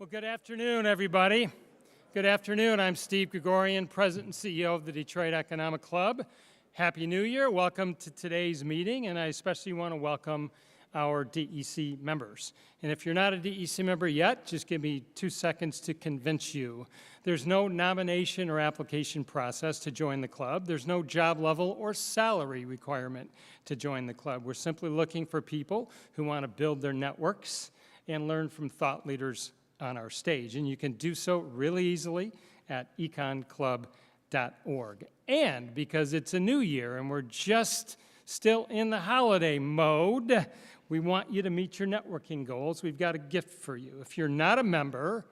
Well, good afternoon, everybody. Good afternoon. I'm Steve Gregorian, President and CEO of the Detroit Economic Club. Happy New Year. Welcome to today's meeting, and I especially want to welcome our DEC members. And if you're not a DEC member yet, just give me 2 seconds to convince you. There's no nomination or application process to join the club. There's no job level or salary requirement to join the club. We're simply looking for people who want to build their networks and learn from thought leaders on our stage. And you can do so really easily at econclub.org. And because it's a new year and we're just still in the holiday mode, we want you to meet your networking goals. We've got a gift for you. If you're not a member,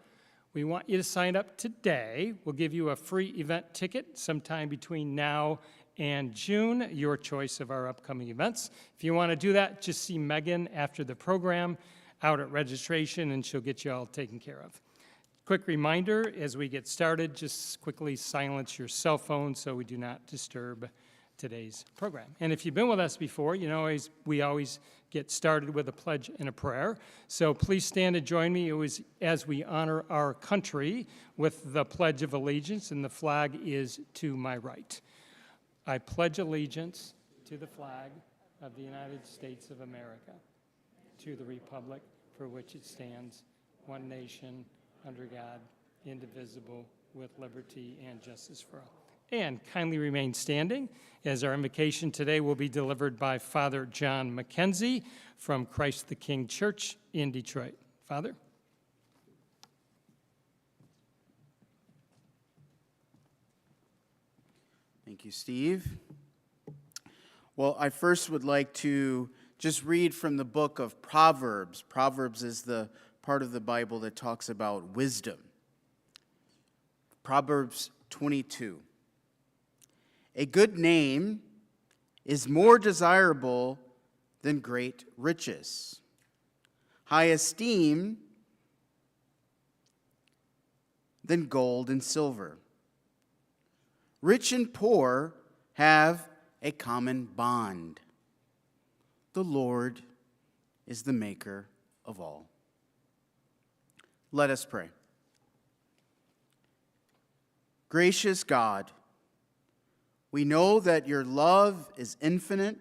we want you to sign up today. We'll give you a free event ticket sometime between now and June, your choice of our upcoming events. If you want to do that, just see Megan after the program out at registration, and she'll get you all taken care of. Quick reminder, as we get started, just quickly silence your cell phone so we do not disturb today's program. And if you've been with us before, you know we always get started with a pledge and a prayer. So please stand and join me as we honor our country with the Pledge of Allegiance, and the flag is to my right. I pledge allegiance to the flag of the United States of America, to the republic for which it stands, one nation, under God, indivisible, with liberty and justice for all. And kindly remain standing, as our invocation today will be delivered by Father John McKenzie from Christ the King Church in Detroit. Father? Thank you, Steve. Well, I first would like to just read from the book of Proverbs. Proverbs is the part of the Bible that talks about wisdom. Proverbs 22. A good name is more desirable than great riches. High esteem than gold and silver. Rich and poor have a common bond. The Lord is the maker of all. Let us pray. Gracious God, we know that your love is infinite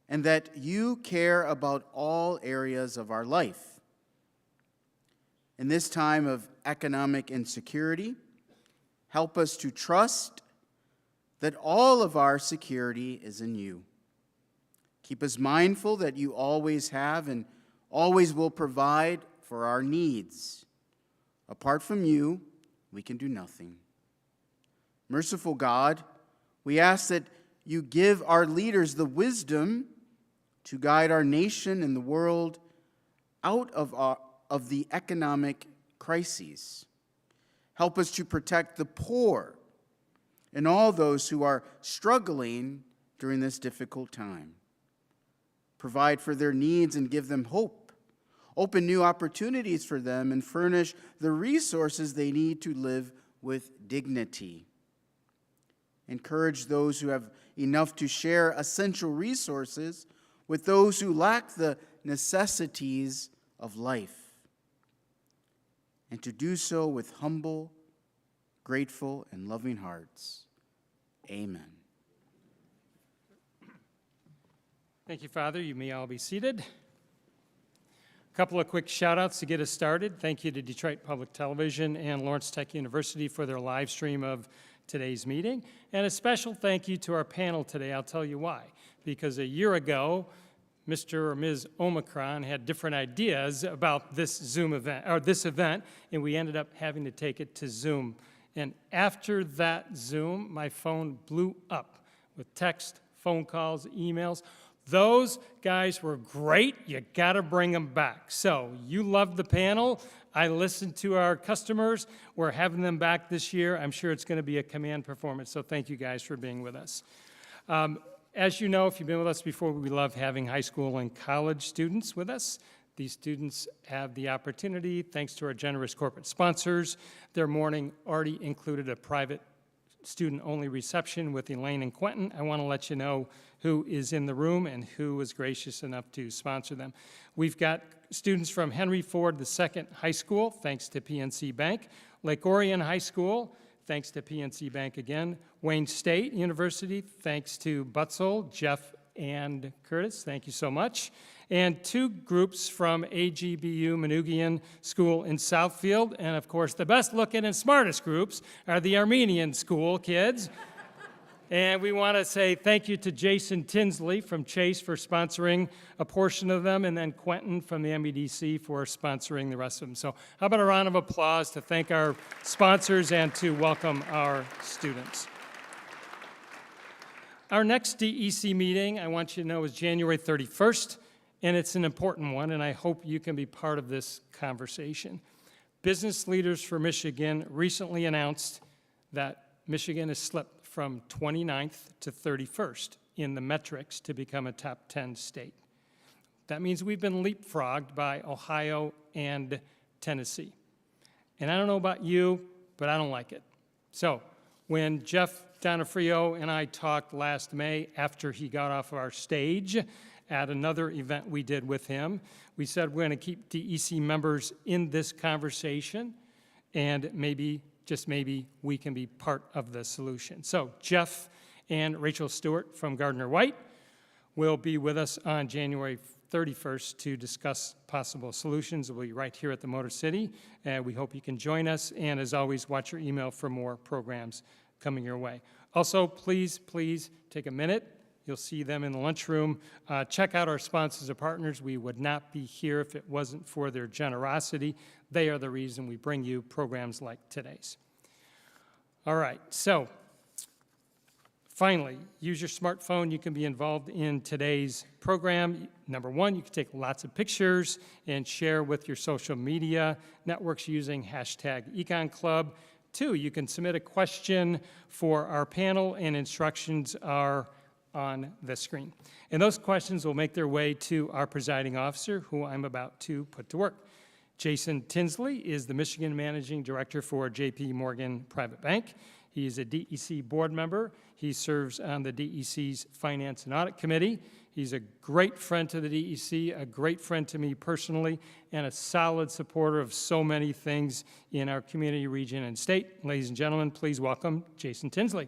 and that you care about all areas of our life. In this time of economic insecurity, help us to trust that all of our security is in you. Keep us mindful that you always have and always will provide for our needs. Apart from you, we can do nothing. Merciful God, we ask that you give our leaders the wisdom to guide our nation and the world out of the economic crises. Help us to protect the poor and all those who are struggling during this difficult time. Provide for their needs and give them hope. Open new opportunities for them and furnish the resources they need to live with dignity. Encourage those who have enough to share essential resources with those who lack the necessities of life, and to do so with humble, grateful, and loving hearts. Amen. Thank you, Father. You may all be seated. A couple of quick shout-outs to get us started. Thank you to Detroit Public Television and Lawrence Tech University for their live stream of today's meeting. And a special thank you to our panel today. I'll tell you why. Because a year ago, Mr. or Ms. Omicron had different ideas about this Zoom event, or this event, and we ended up having to take it to Zoom. And after that Zoom, my phone blew up with text, phone calls, emails. Those guys were great. You got to bring them back. So you loved the panel. I listened to our customers. We're having them back this year. I'm sure it's going to be a command performance. So thank you guys for being with us. As you know, if you've been with us before, we love having high school and college students with us. These students have the opportunity, thanks to our generous corporate sponsors. Their morning already included a private student-only reception with Elaine and Quentin. I want to let you know who is in the room and who was gracious enough to sponsor them. We've got students from Henry Ford II High School, thanks to PNC Bank, Lake Orion High School, thanks to PNC Bank again, Wayne State University, thanks to Butzel, Jeff, and Curtis, thank you so much. And two groups from AGBU Manugian School in Southfield, and of course the best looking and smartest groups are the Armenian School kids. And we want to say thank you to Jason Tinsley from Chase for sponsoring a portion of them, and then Quentin from the MEDC for sponsoring the rest of them. So how about a round of applause to thank our sponsors and to welcome our students. Our next DEC meeting, I want you to know, is January 31st, and it's an important one, and I hope you can be part of this conversation. Business Leaders for Michigan recently announced that Michigan has slipped from 29th to 31st in the metrics to become a top 10 state. That means we've been leapfrogged by Ohio and Tennessee. And I don't know about you, but I don't like it. So when Jeff Donofrio and I talked last May after he got off of our stage at another event we did with him, we said we're going to keep DEC members in this conversation, and maybe, just maybe, we can be part of the solution. So Jeff and Rachel Stewart from Gardner White will be with us on January 31st to discuss possible solutions. We'll be right here at the Motor City, and we hope you can join us. And as always, watch your email for more programs coming your way. Also, please take a minute. You'll see them in the lunchroom. Check out our sponsors and partners. We would not be here if it wasn't for their generosity. They are the reason we bring you programs like today's. All right, so finally, use your smartphone. You can be involved in today's program. Number one, you can take lots of pictures and share with your social media networks using #EconClub. Two, you can submit a question for our panel, and instructions are on the screen. And those questions will make their way to our presiding officer, who I'm about to put to work. Jason Tinsley is the Michigan Managing Director for J.P. Morgan Private Bank. He is a DEC board member. He serves on the DEC's Finance and Audit Committee. He's a great friend to the DEC, a great friend to me personally, and a solid supporter of so many things in our community, region, and state. Ladies and gentlemen, please welcome Jason Tinsley.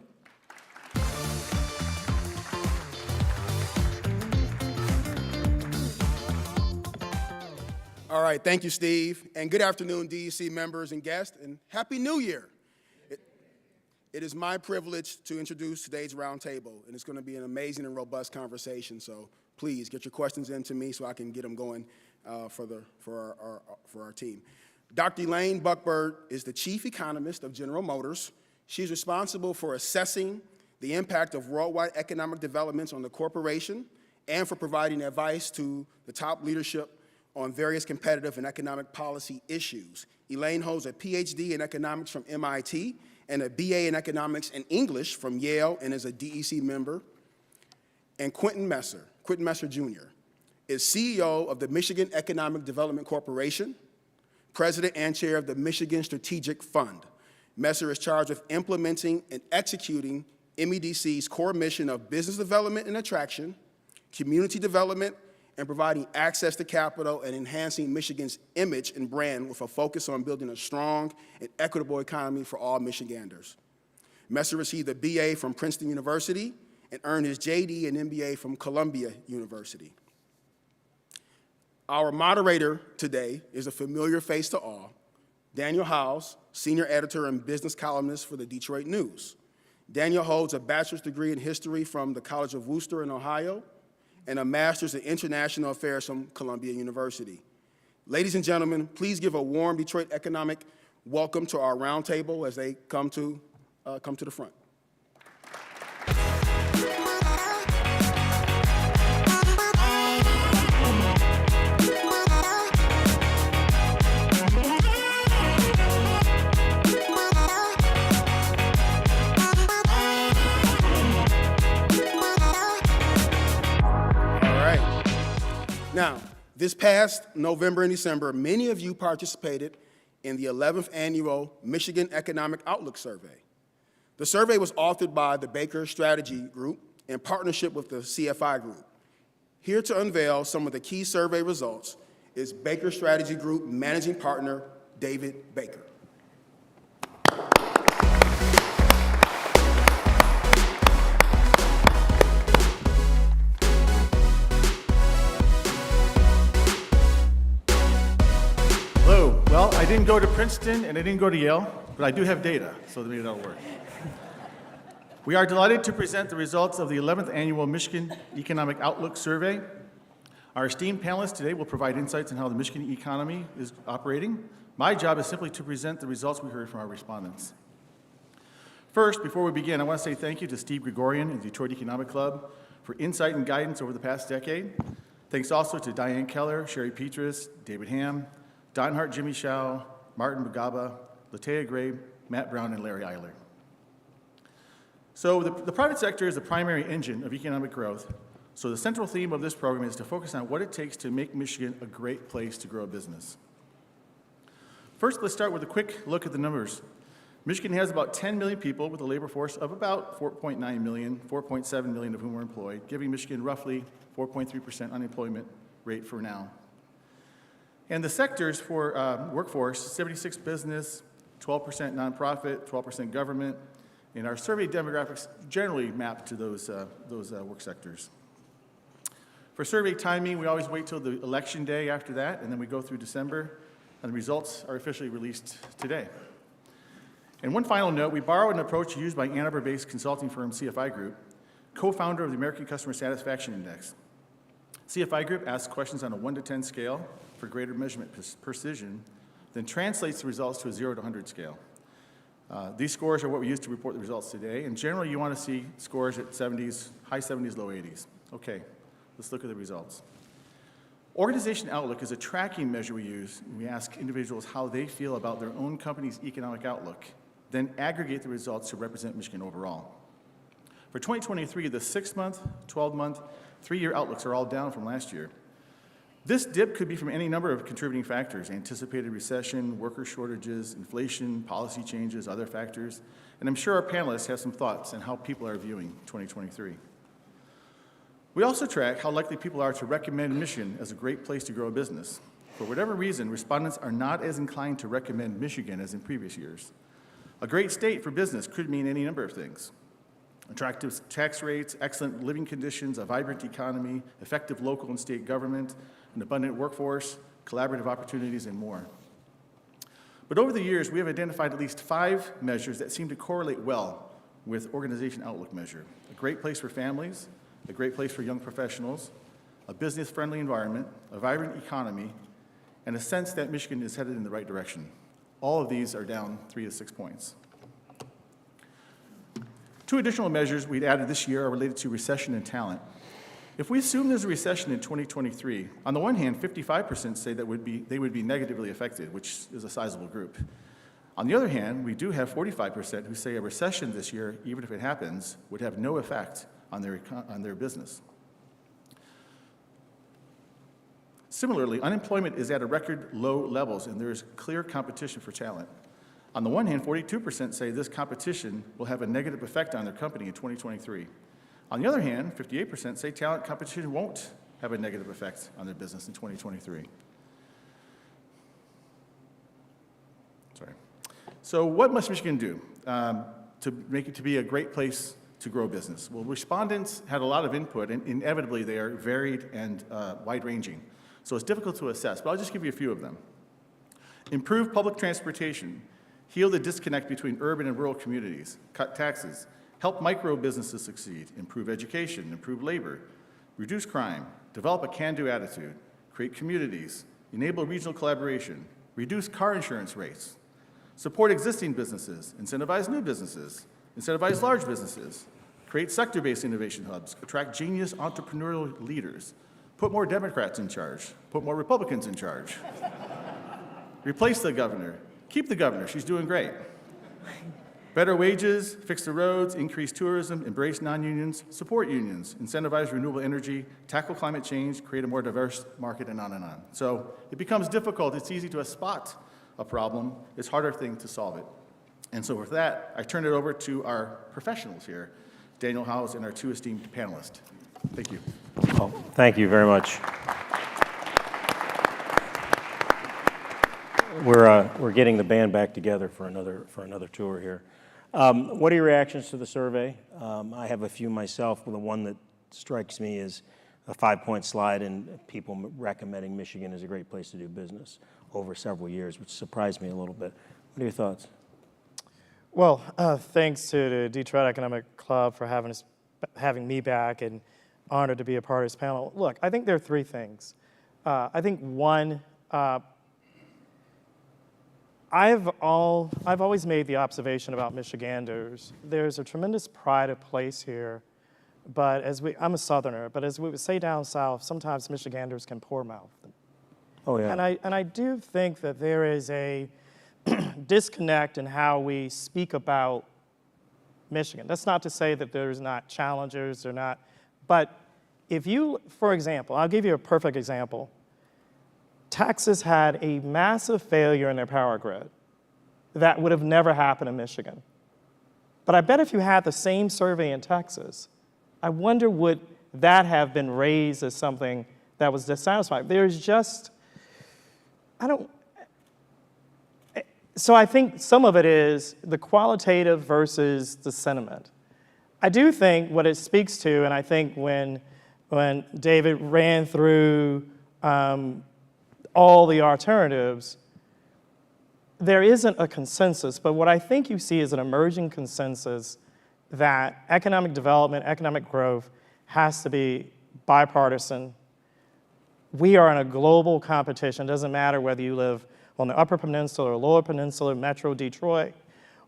All right, thank you, Steve, and good afternoon, DEC members and guests, and Happy New Year. It is my privilege to introduce today's roundtable, and it's going to be an amazing and robust conversation, so please get your questions in to me so I can get them going for our team. Dr. Elaine Buckberg is the chief economist of General Motors. She's responsible for assessing the impact of worldwide economic developments on the corporation and for providing advice to the top leadership on various competitive and economic policy issues. Elaine holds a PhD in economics from MIT and a BA in economics and English from Yale, and is a DEC member. And Quentin Messer Jr., is CEO of the Michigan Economic Development Corporation, president and chair of the Michigan Strategic Fund. Messer is charged with implementing and executing MEDC's core mission of business development and attraction, community development, and providing access to capital and enhancing Michigan's image and brand with a focus on building a strong and equitable economy for all Michiganders. Messer received a BA from Princeton University and earned his JD and MBA from Columbia University. Our moderator today is a familiar face to all, Daniel Howes, senior editor and business columnist for the Detroit News. Daniel holds a bachelor's degree in history from the College of Worcester in Ohio, and a master's in international affairs from Columbia University. Ladies and gentlemen, please give a warm Detroit economic welcome to our roundtable as they come to the front. Now, this past November and December, many of you participated in the 11th annual Michigan Economic Outlook Survey. The survey was authored by the Baker Strategy Group in partnership with the CFI Group. Here to unveil some of the key survey results is Baker Strategy Group Managing Partner David Baker. Hello. Well, I didn't go to Princeton and I didn't go to Yale, but I do have data, so maybe that'll work. We are delighted to present the results of the 11th Annual Michigan Economic Outlook Survey. Our esteemed panelists today will provide insights on how the Michigan economy is operating. My job is simply to present the results we heard from our respondents. First, before we begin, I want to say thank you to Steve Gregorian and the Detroit Economic Club for insight and guidance over the past decade. Thanks also to Diane Keller, Sherry Petrus, David Ham, Don Hart, Jimmy Shao, Martin Bugaba, Latea Gray, Matt Brown, and Larry Eiler. So the private sector is the primary engine of economic growth. So the central theme of this program is to focus on what it takes to make Michigan a great place to grow a business. First, let's start with a quick look at the numbers. Michigan has about 10 million people with a labor force of about 4.9 million, 4.7 million of whom are employed, giving Michigan roughly 4.3% unemployment rate for now. And the sectors for workforce, 76 business, 12% nonprofit, 12% government, and our survey demographics generally map to those work sectors. For survey timing, we always wait till the election day after that, and then we go through December, and the results are officially released today. And one final note, we borrowed an approach used by Ann Arbor-based consulting firm CFI Group, co-founder of the American Customer Satisfaction Index. CFI Group asks questions on a 1 to 10 scale for greater measurement precision, then translates the results to a 0 to 100 scale. These scores are what we use to report the results today, and generally you want to see scores at 70s, high 70s, low 80s. Okay, let's look at the results. Organization outlook is a tracking measure we use. We ask individuals how they feel about their own company's economic outlook, then aggregate the results to represent Michigan overall. For 2023, the 6-month, 12-month, 3-year outlooks are all down from last year. This dip could be from any number of contributing factors: anticipated recession, worker shortages, inflation, policy changes, other factors. And I'm sure our panelists have some thoughts on how people are viewing 2023. We also track how likely people are to recommend Michigan as a great place to grow a business. For whatever reason, respondents are not as inclined to recommend Michigan as in previous years. A great state for business could mean any number of things: attractive tax rates, excellent living conditions, a vibrant economy, effective local and state government, an abundant workforce, collaborative opportunities, and more. But over the years, we have identified at least 5 measures that seem to correlate well with organization outlook measure: a great place for families, a great place for young professionals, a business-friendly environment, a vibrant economy, and a sense that Michigan is headed in the right direction. All of these are down 3 to 6 points. 2 additional measures we'd added this year are related to recession and talent. If we assume there's a recession in 2023, on the one hand, 55% say that they would be negatively affected, which is a sizable group. On the other hand, we do have 45% who say a recession this year, even if it happens, would have no effect on their business. Similarly, unemployment is at a record low levels, and there is clear competition for talent. On the one hand, 42% say this competition will have a negative effect on their company in 2023. On the other hand, 58% say talent competition won't have a negative effect on their business in 2023. So what must Michigan do to make it to be a great place to grow business? Well, respondents had a lot of input, and inevitably they are varied and wide-ranging. So it's difficult to assess, but I'll just give you a few of them. Improve public transportation. Heal the disconnect between urban and rural communities. Cut taxes. Help micro businesses succeed. Improve education. Improve labor. Reduce crime. Develop a can-do attitude. Create communities. Enable regional collaboration. Reduce car insurance rates. Support existing businesses. Incentivize new businesses. Incentivize large businesses. Create sector-based innovation hubs. Attract genius entrepreneurial leaders. Put more Democrats in charge. Put more Republicans in charge. Replace the governor. Keep the governor. She's doing great. Better wages, fix the roads, increase tourism, embrace non-unions, support unions, incentivize renewable energy, tackle climate change, create a more diverse market, and on and on. So it becomes difficult. It's easy to spot a problem. It's a harder thing to solve it. And so with that, I turn it over to our professionals here, Daniel Howes and our two esteemed panelists. Thank you. Well, thank you very much. We're getting the band back together for another tour here. What are your reactions to the survey? I have a few myself. The one that strikes me is a 5-point slide and people recommending Michigan as a great place to do business over several years, which surprised me a little bit. What are your thoughts? Well, thanks to the Detroit Economic Club for having me back, and honored to be a part of this panel. Look, I think there are three things. I think one, I've always made the observation about Michiganders. There's a tremendous pride of place here, but I'm a Southerner, but as we would say down south, sometimes Michiganders can poor mouth. Oh, yeah. And I do think that there is a disconnect in how we speak about Michigan. That's not to say that there's not challengers or not, but if you, for example, I'll give you a perfect example. Texas had a massive failure in their power grid that would have never happened in Michigan. But I bet if you had the same survey in Texas, I wonder would that have been raised as something that was dissatisfied. There's just, so I think some of it is the qualitative versus the sentiment. I do think what it speaks to, and I think when David ran through all the alternatives, there isn't a consensus, but what I think you see is an emerging consensus that economic development, economic growth has to be bipartisan. We are in a global competition. It doesn't matter whether you live on the Upper Peninsula or Lower Peninsula, Metro Detroit,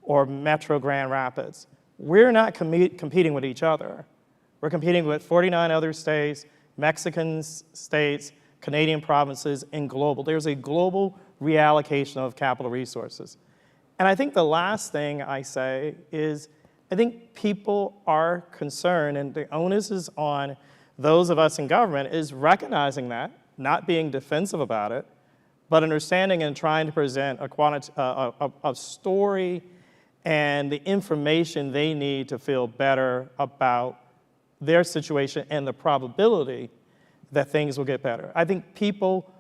or Metro Grand Rapids. We're not competing with each other. We're competing with 49 other states, Mexican states, Canadian provinces, and global. There's a global reallocation of capital resources. And I think the last thing I say is, I think people are concerned, and the onus is on those of us in government, is recognizing that, not being defensive about it, but understanding and trying to present a story and the information they need to feel better about their situation and the probability that things will get better. I think people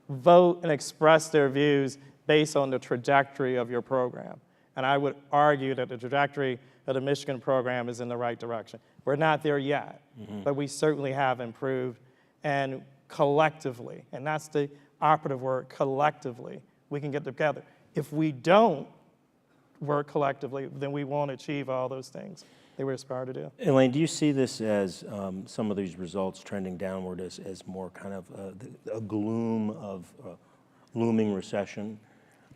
vote and express their views based on the trajectory of your program. And I would argue that the trajectory of the Michigan program is in the right direction. We're not there yet, but we certainly have improved. And collectively, and that's the operative word, collectively, we can get together. If we don't work collectively, then we won't achieve all those things that we aspire to do. Elaine, do you see this as some of these results trending downward as more kind of a gloom of looming recession?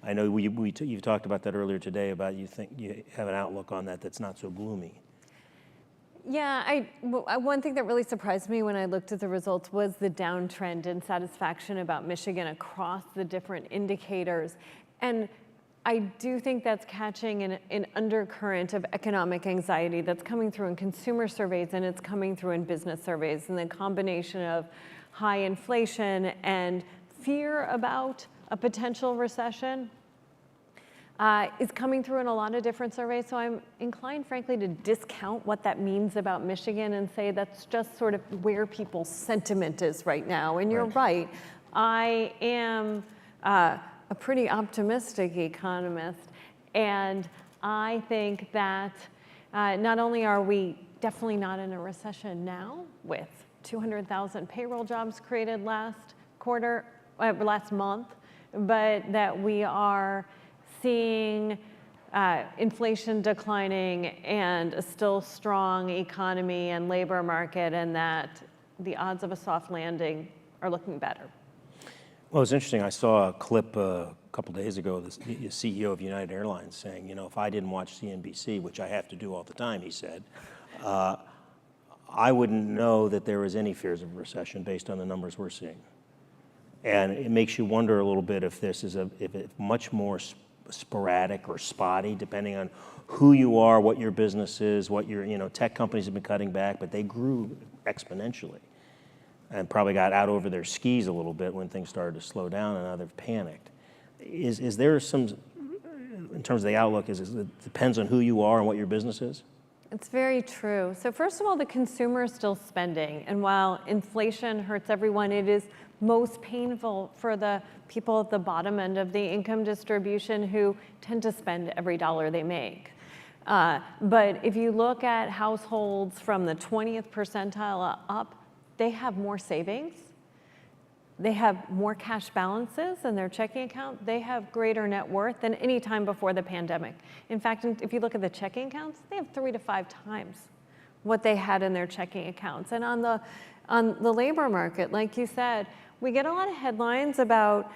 I know you talked about that earlier today, about you think you have an outlook on that that's not so gloomy. Yeah, one thing that really surprised me when I looked at the results was the downtrend in satisfaction about Michigan across the different indicators. And I do think that's catching an undercurrent of economic anxiety that's coming through in consumer surveys, and it's coming through in business surveys. And the combination of high inflation and fear about a potential recession is coming through in a lot of different surveys. So I'm inclined, frankly, to discount what that means about Michigan and say that's just sort of where people's sentiment is right now. And you're right. I am a pretty optimistic economist. And I think that not only are we definitely not in a recession now with 200,000 payroll jobs created last month, but that we are seeing inflation declining and a still strong economy and labor market, and that the odds of a soft landing are looking better. Well, it's interesting. I saw a clip a couple days ago, the CEO of United Airlines saying, you know, if I didn't watch CNBC, which I have to do all the time, he said, I wouldn't know that there was any fears of recession based on the numbers we're seeing. And it makes you wonder a little bit if this is if it's much more sporadic or spotty, depending on who you are, what your business is, what your, tech companies have been cutting back, but they grew exponentially and probably got out over their skis a little bit when things started to slow down and now they've panicked. Is there some in terms of the outlook is it depends on who you are and what your business is? It's very true. So first of all, the consumer is still spending. And while inflation hurts everyone, it is most painful for the people at the bottom end of the income distribution who tend to spend every dollar they make. But if you look at households from the 20th percentile up, they have more savings. They have more cash balances in their checking account. They have greater net worth than any time before the pandemic. In fact, if you look at the checking accounts, they have 3 to 5 times what they had in their checking accounts. And on the labor market, like you said, we get a lot of headlines about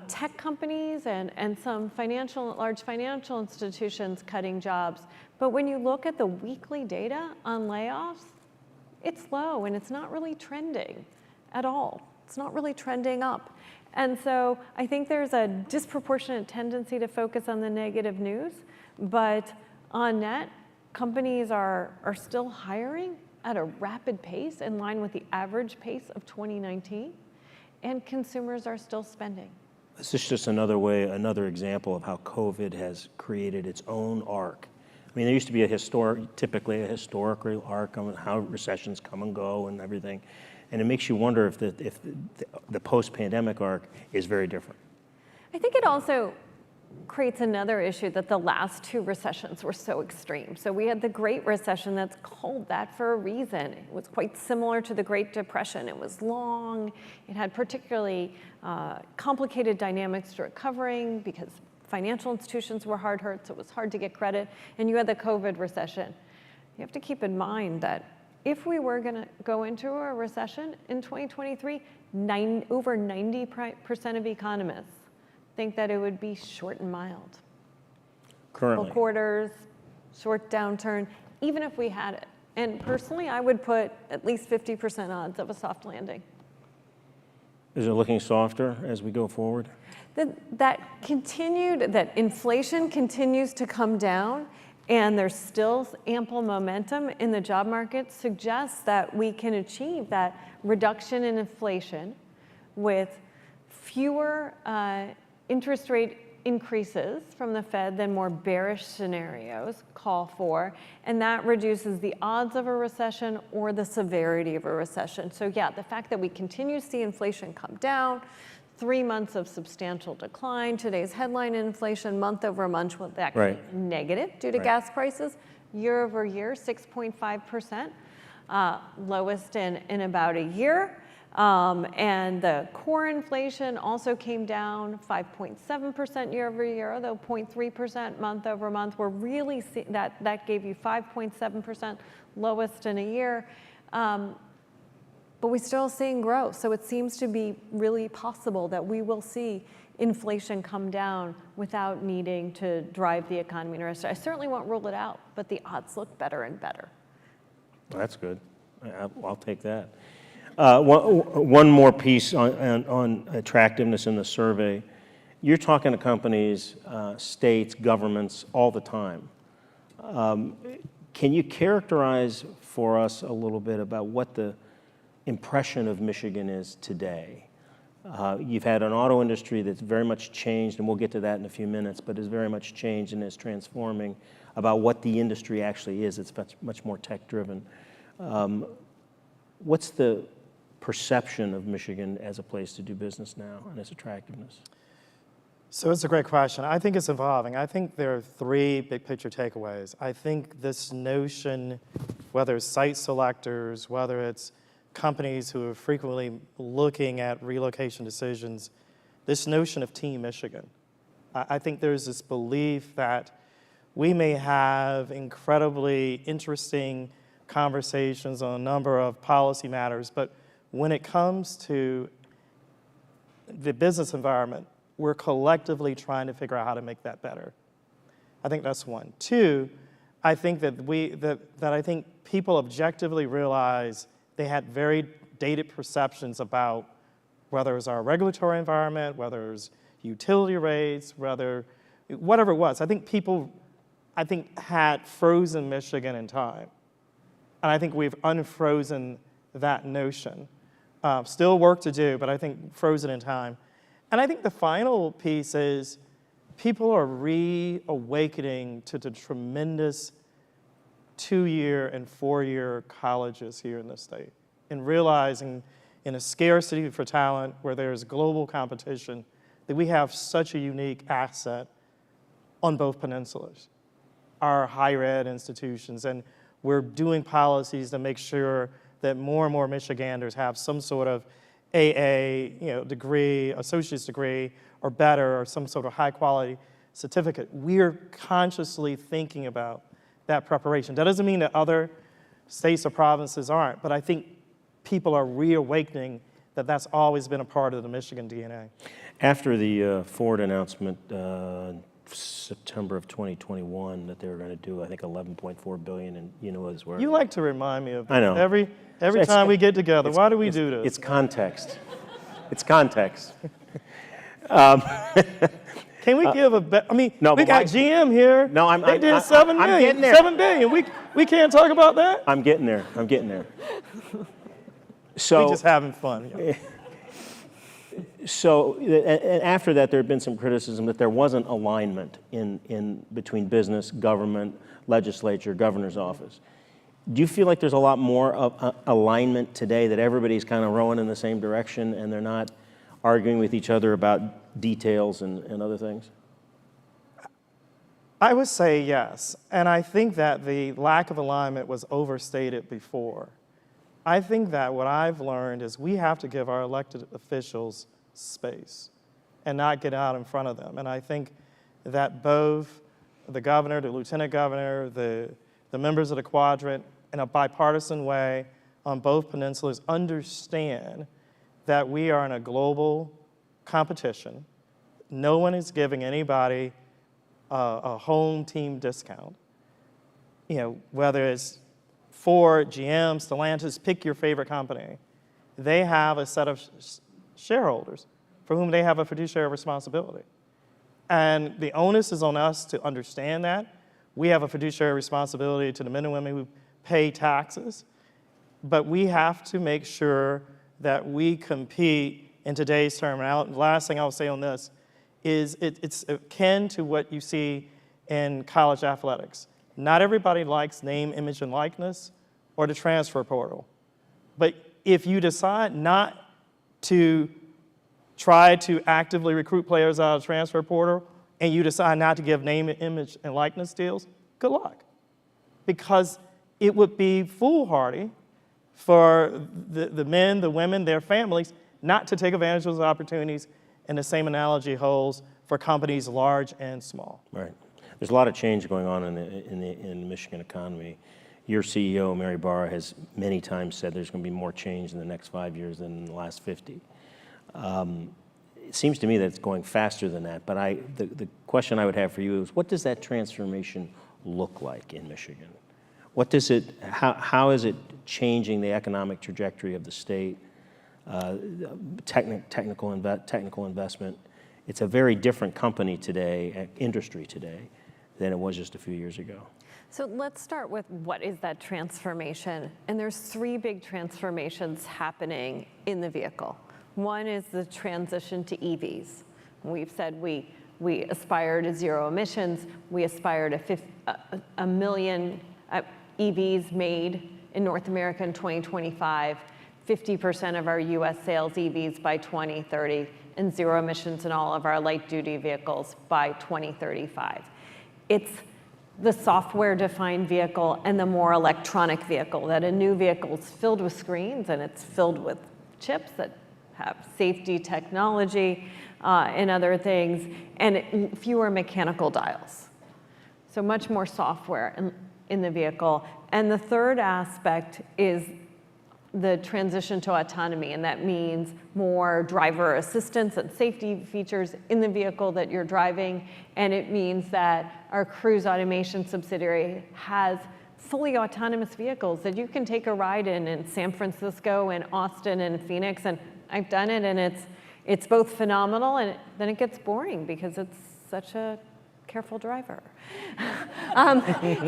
tech companies and some large financial institutions cutting jobs. But when you look at the weekly data on layoffs, it's low and it's not really trending at all. It's not really trending up. And so I think there's a disproportionate tendency to focus on the negative news, but on net, companies are still hiring at a rapid pace in line with the average pace of 2019, and consumers are still spending. This is just another example of how COVID has created its own arc. I mean, there used to be typically a historical arc on how recessions come and go and everything. And it makes you wonder if the post-pandemic arc is very different. I think it also creates another issue that the last 2 recessions were so extreme. So we had the Great Recession that's called that for a reason. It was quite similar to the Great Depression. It was long. It had particularly complicated dynamics to recovering because financial institutions were hard hurt, so it was hard to get credit. And you had the COVID recession. You have to keep in mind that if we were going to go into a recession in 2023, over 90% of economists think that it would be short and mild. Currently. Couple quarters, short downturn, even if we had it. And personally, I would put at least 50% odds of a soft landing. Is it looking softer as we go forward? That inflation continues to come down, and there's still ample momentum in the job market suggests that we can achieve that reduction in inflation with fewer interest rate increases from the Fed than more bearish scenarios call for, and that reduces the odds of a recession or the severity of a recession. So yeah, the fact that we continue to see inflation come down, 3 months of substantial decline. Today's headline inflation month over month was actually negative due to gas prices. Year over year, 6.5%, lowest in about a year. And the core inflation also came down 5.7% year over year, although 0.3% month over month. We're really that gave you 5.7%, lowest in a year. But we're still seeing growth. So it seems to be really possible that we will see inflation come down without needing to drive the economy in a recession. I certainly won't rule it out, but the odds look better and better. Well, that's good. I'll take that. One more piece on attractiveness in the survey. You're talking to companies, states, governments all the time. Can you characterize for us a little bit about what the impression of Michigan is today? You've had an auto industry that's very much changed, and we'll get to that in a few minutes, but is very much changed and is transforming about what the industry actually is. It's much more tech-driven. What's the perception of Michigan as a place to do business now and its attractiveness? So it's a great question. I think it's evolving. I think there are 3 big picture takeaways. I think this notion, whether it's site selectors, whether it's companies who are frequently looking at relocation decisions, this notion of Team Michigan. I think there's this belief that we may have incredibly interesting conversations on a number of policy matters, but when it comes to the business environment, we're collectively trying to figure out how to make that better. I think that's 1. 2, I think that I think people objectively realize they had very dated perceptions about whether it was our regulatory environment, whether it was utility rates, whatever it was. I think people had frozen Michigan in time. And I think we've unfrozen that notion. Still work to do, but I think frozen in time. And I think the final piece is people are reawakening to the tremendous 2-year and 4-year colleges here in the state and realizing in a scarcity for talent where there's global competition that we have such a unique asset on both peninsulas, our higher ed institutions, and we're doing policies to make sure that more and more Michiganders have some sort of AA degree, associate's degree, or better, or some sort of high quality certificate. We're consciously thinking about that preparation. That doesn't mean that other states or provinces aren't, but I think people are reawakening that that's always been a part of the Michigan DNA. After the Ford announcement, September of 2021, that they were going to do, I think, 11.4 billion, and you know as well. You like to remind me of that. I know. Every time we get together. Why do we do this? It's context. It's context. Can we give a no, we but got GM here. No, they did $7 million. I'm getting there. $7 billion. We can't talk about that? I'm getting there. I'm getting there. So We're just having fun. Yeah. So and after that, there had been some criticism that there wasn't alignment in between business, government, legislature, governor's office. Do you feel like there's a lot more of alignment today, that everybody's kind of rowing in the same direction and they're not arguing with each other about details and other things? I would say yes. And I think that the lack of alignment was overstated before. I think that what I've learned is we have to give our elected officials space and not get out in front of them. And I think that both the governor, the lieutenant governor, the members of the quadrant, in a bipartisan way on both peninsulas, understand that we are in a global competition. No one is giving anybody a home team discount. Whether it's Ford, GM, Stellantis, pick your favorite company. They have a set of shareholders for whom they have a fiduciary responsibility. And the onus is on us to understand that. We have a fiduciary responsibility to the men and women who pay taxes, but we have to make sure that we compete in today's term. And the last thing I'll say on this is it's akin to what you see in college athletics. Not everybody likes name, image, and likeness or the transfer portal. But if you decide not to try to actively recruit players out of the transfer portal and you decide not to give name, image, and likeness deals, good luck. Because it would be foolhardy for the men, the women, their families, not to take advantage of those opportunities, and the same analogy holds for companies large and small. Right. There's a lot of change going on in the Michigan economy. Your CEO, Mary Barra, has many times said there's going to be more change in the next 5 years than in the last 50. It seems to me that it's going faster than that, but the question I would have for you is, what does that transformation look like in Michigan? What does it, how is it changing the economic trajectory of the state? Technical investment. It's a very different company today, industry today, than it was just a few years ago. So let's start with what is that transformation? And there's 3 big transformations happening in the vehicle. One is the transition to EVs. We've said we aspire to zero emissions. We aspire to 1 million EVs made in North America in 2025, 50% of our US sales EVs by 2030, and zero emissions in all of our light-duty vehicles by 2035. It's the software-defined vehicle and the more electronic vehicle, that a new vehicle is filled with screens and it's filled with chips that have safety technology and other things, and fewer mechanical dials. So much more software in the vehicle. And the third aspect is the transition to autonomy, and that means more driver assistance and safety features in the vehicle that you're driving, and it means that our Cruise Automation subsidiary has fully autonomous vehicles that you can take a ride in San Francisco and Austin and Phoenix, and I've done it, and it's both phenomenal and then it gets boring because it's such a careful driver.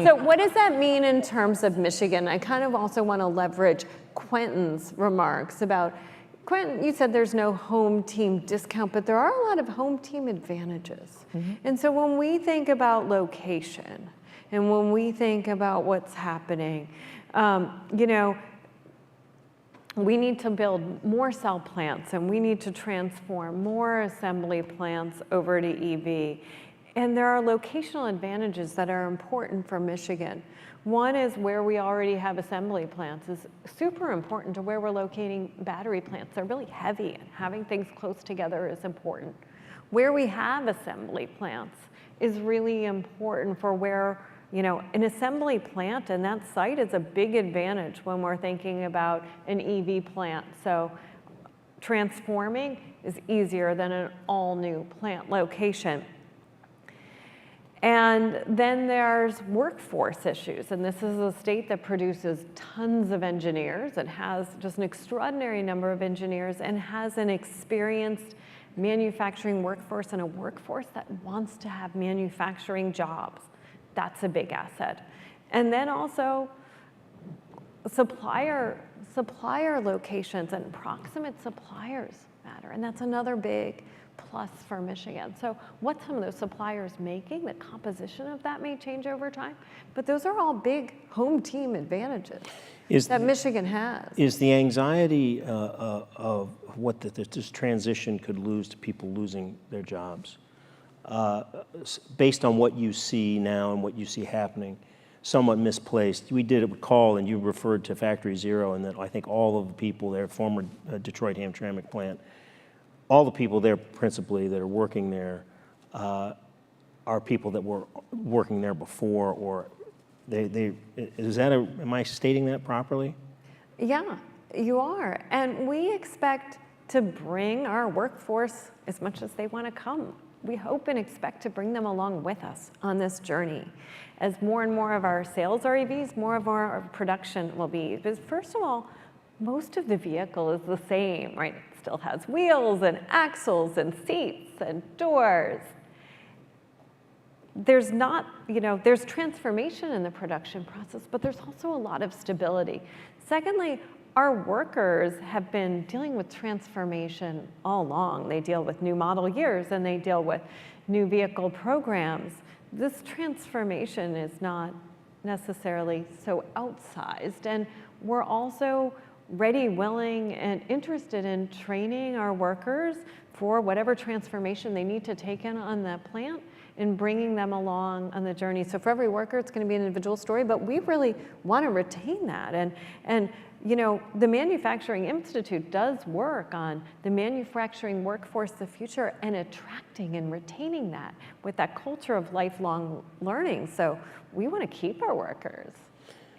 So what does that mean in terms of Michigan? I kind of also want to leverage Quentin's remarks about Quentin, you said there's no home team discount, but there are a lot of home team advantages. And so when we think about location and when we think about what's happening, you know, we need to build more cell plants and we need to transform more assembly plants over to EV. And there are locational advantages that are important for Michigan. One is where we already have assembly plants is super important to where we're locating battery plants. They're really heavy and having things close together is important. Where we have assembly plants is really important for where, you know, an assembly plant and that site is a big advantage when we're thinking about an EV plant. So transforming is easier than an all-new plant location. And then there's workforce issues, and this is a state that produces tons of engineers. It has just an extraordinary number of engineers and has an experienced manufacturing workforce and a workforce that wants to have manufacturing jobs. That's a big asset. And then also supplier locations and proximate suppliers matter, and that's another big plus for Michigan. So what some of those suppliers making, the composition of that may change over time, but those are all big home team advantages that Michigan has. Is the anxiety of what this transition could lose to people losing their jobs, based on what you see now and what you see happening, somewhat misplaced? We did a call and you referred to Factory Zero, and that I think all of the people there, former Detroit Hamtramck plant, all the people there principally that are working there are people that were working there before, or am I stating that properly? Yeah, you are. And we expect to bring our workforce as much as they want to come. We hope and expect to bring them along with us on this journey. As more and more of our sales are EVs, more of our production will be. Because first of all, most of the vehicle is the same, right? It still has wheels and axles and seats and doors. There's not, you know, there's transformation in the production process, but there's also a lot of stability. Secondly, our workers have been dealing with transformation all along. They deal with new model years and they deal with new vehicle programs. This transformation is not necessarily so outsized, and we're also ready, willing, and interested in training our workers for whatever transformation they need to take in on the plant and bringing them along on the journey. So for every worker, it's going to be an individual story, but we really want to retain that. And you know, the Manufacturing Institute does work on the manufacturing workforce of the future and attracting and retaining that with that culture of lifelong learning. So we want to keep our workers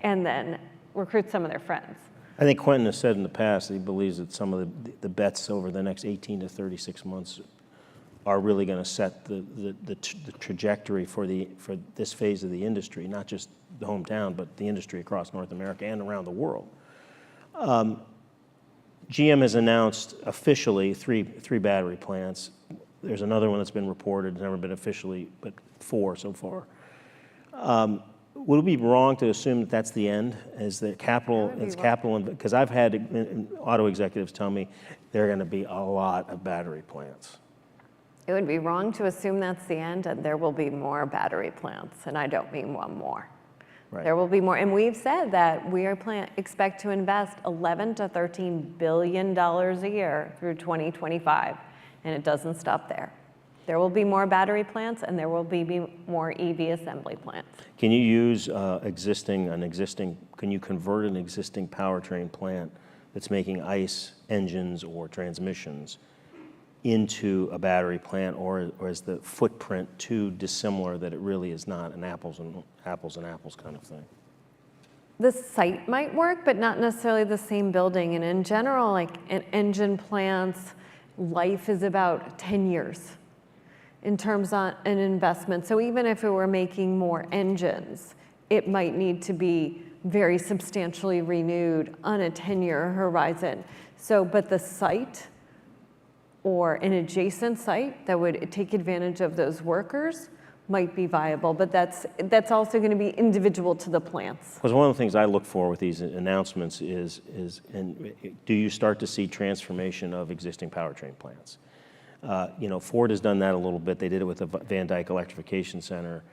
and then recruit some of their friends. I think Quentin has said in the past that he believes that some of the bets over the next 18 to 36 months are really going to set the trajectory for this phase of the industry, not just the hometown, but the industry across North America and around the world. GM has announced officially three battery plants. There's another one that's been reported, never been officially, but 4 so far. Would it be wrong to assume that that's the end? Is the capital, because I've had auto executives tell me there are going to be a lot of battery plants. It would be wrong to assume that's the end, and there will be more battery plants, and I don't mean one more. Right. There will be more, and we've said that we expect to invest $11 to $13 billion a year through 2025, and it doesn't stop there. There will be more battery plants, and there will be more EV assembly plants. Can you use can you convert an existing powertrain plant that's making ICE engines or transmissions into a battery plant, or is the footprint too dissimilar that it really is not an apples and apples kind of thing? The site might work, but not necessarily the same building. And in general, like an engine plant's life is about 10 years in terms of an investment. So even if it were making more engines, it might need to be very substantially renewed on a 10-year horizon. So, but the site or an adjacent site that would take advantage of those workers might be viable, but that's also going to be individual to the plants. Because one of the things I look for with these announcements is do you start to see transformation of existing powertrain plants? Ford has done that a little bit. They did it with the Van Dyke Electrification Center,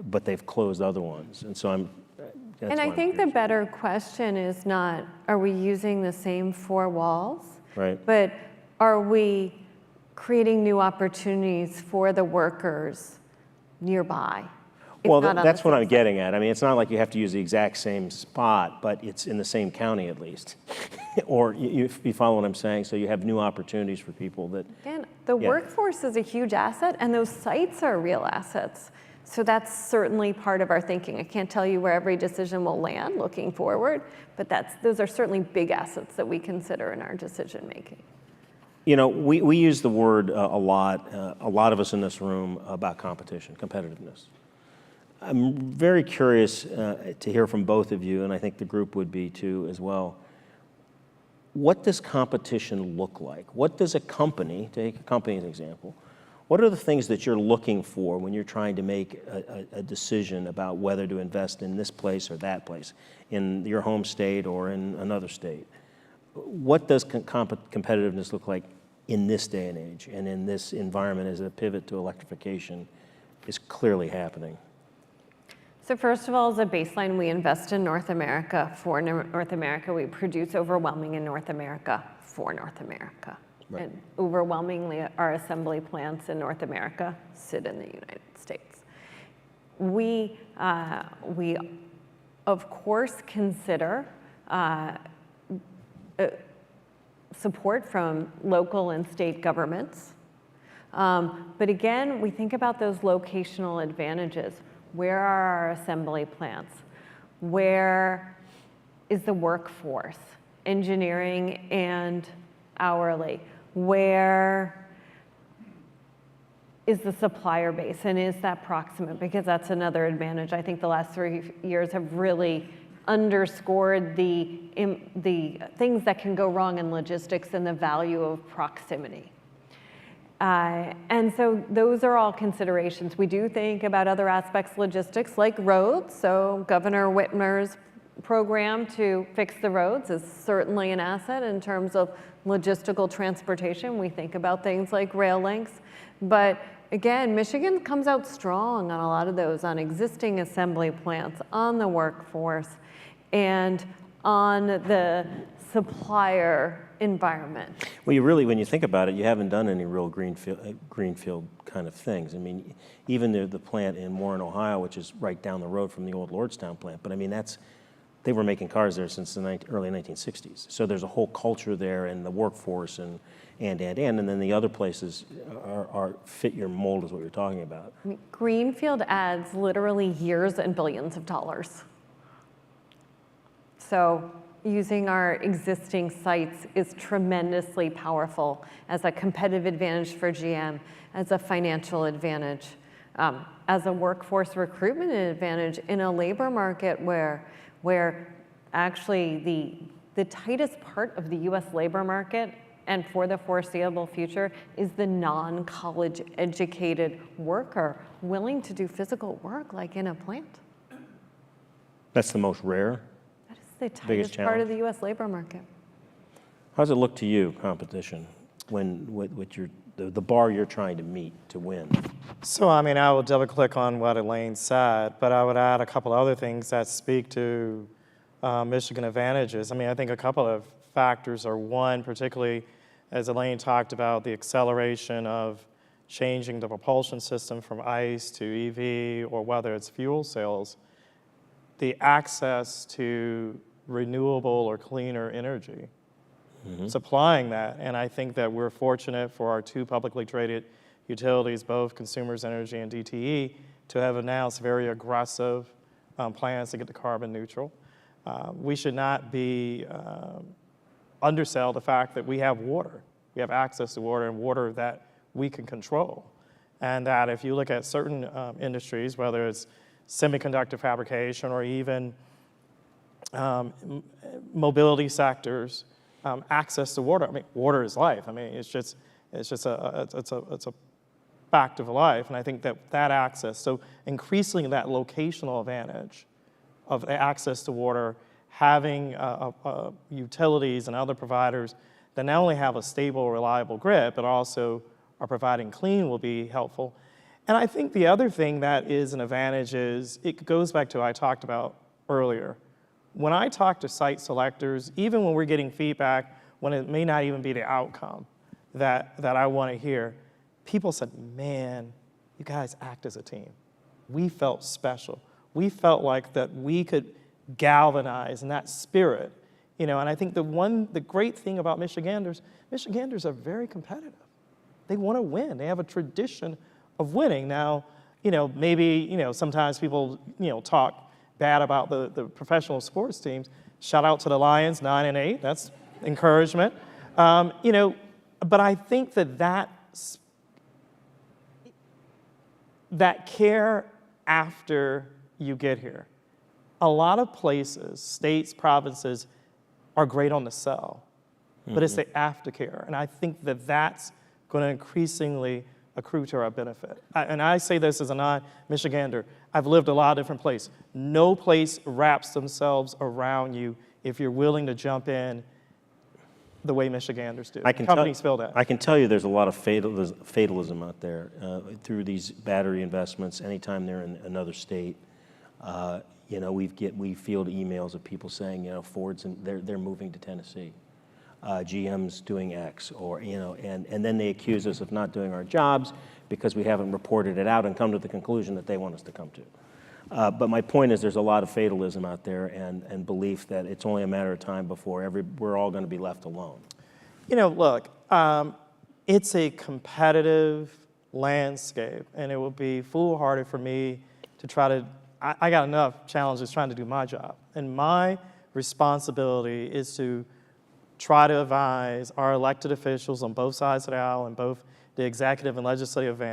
but they've closed other ones. And so that's And why I I'm think the curious. better question is not, are we using the same four walls? Right. But are we creating new opportunities for the workers nearby? if Well, not on that's the what same I'm getting at. I mean, it's not like you have to use the exact same spot, but it's in the same county at least. Or you follow what I'm saying? So you have new opportunities for people that, Again, the Yeah. workforce is a huge asset, and those sites are real assets. So that's certainly part of our thinking. I can't tell you where every decision will land looking forward, but those are certainly big assets that we consider in our decision making. we use the word a lot of us in this room, about competition, competitiveness. I'm very curious to hear from both of you, and I think the group would be too as well. What does competition look like? What does a company, take a company as an example, what are the things that you're looking for when you're trying to make a decision about whether to invest in this place or that place, in your home state or in another state? What does competitiveness look like in this day and age and in this environment as a pivot to electrification is clearly happening? So first of all, as a baseline, we invest in North America for North America. We produce overwhelming in North America for North America. Right. And overwhelmingly, our assembly plants in North America sit in the United States. We of course, consider support from local and state governments. But again, we think about those locational advantages. Where are our assembly plants? Where is the workforce, engineering and hourly? Where is the supplier base, and is that proximate? Because that's another advantage. I think the last 3 years have really underscored the things that can go wrong in logistics and the value of proximity. And so those are all considerations. We do think about other aspects of logistics like roads. So Governor Whitmer's program to fix the roads is certainly an asset in terms of logistical transportation. We think about things like rail links. But again, Michigan comes out strong on a lot of those, on existing assembly plants, on the workforce, and on the supplier environment. Well, when you think about it, you haven't done any real greenfield kind of things. I mean, even the plant in Warren, Ohio, which is right down the road from the old Lordstown plant, but I mean, they were making cars there since the early 1960s. So there's a whole culture there, and the workforce, and then the other places are fit your mold, is what you're talking about. I mean, greenfield adds literally years and billions of dollars. So using our existing sites is tremendously powerful as a competitive advantage for GM, as a financial advantage, as a workforce recruitment advantage in a labor market where actually the tightest part of the US labor market, and for the foreseeable future, is the non-college educated worker willing to do physical work like in a plant. That's the most rare. The tightest part challenge. of the US labor market. How does it look to you, competition, when with the bar you're trying to meet to win? So, I mean, I will double click on what Elaine said, but I would add a couple other things that speak to Michigan advantages. I mean, I think a couple of factors are, one, particularly as Elaine talked about, the acceleration of changing the propulsion system from ICE to EV, or whether it's fuel cells, the access to renewable or cleaner energy, supplying that. And I think that we're fortunate for our two publicly traded utilities, both Consumers Energy and DTE, to have announced very aggressive plans to get to carbon neutral. We should not be undersell the fact that we have water. We have access to water, and water that we can control. And that if you look at certain industries, whether it's semiconductor fabrication or even mobility sectors, access to water. I mean, water is life. I mean, it's a fact of life. And I think that access, so increasing that locational advantage of the access to water, having utilities and other providers that not only have a stable, reliable grid, but also are providing clean will be helpful. And I think the other thing that is an advantage is, it goes back to what I talked about earlier. When I talk to site selectors, even when we're getting feedback, when it may not even be the outcome that I want to hear, people said, man, you guys act as a team. We felt special. We felt like that we could galvanize in that spirit, and I think the great thing about Michiganders are very competitive. They want to win. They have a tradition of winning. Now, maybe, sometimes people, talk bad about the professional sports teams. Shout out to the Lions, 9-8. That's encouragement. But I think that care after you get here. A lot of places, states, provinces, are great on the sell, but it's the aftercare. And I think that's going to increasingly accrue to our benefit. And I say this as a non-Michigander. I've lived a lot of different places. No place wraps themselves around you if you're willing to jump in the way Michiganders do. Companies feel that. I can tell you there's a lot of fatalism out there through these battery investments. Anytime they're in another state, we field emails of people saying, Ford's they're moving to Tennessee, GM's doing X, or and then they accuse us of not doing our jobs because we haven't reported it out and come to the conclusion that they want us to come to. But my point is, there's a lot of fatalism out there and belief that it's only a matter of time before we're all going to be left alone. Look, it's a competitive landscape, and it would be foolhardy for me to try to. I got enough challenges trying to do my job, and my responsibility is to try to advise our elected officials on both sides of the aisle and both the executive and legislative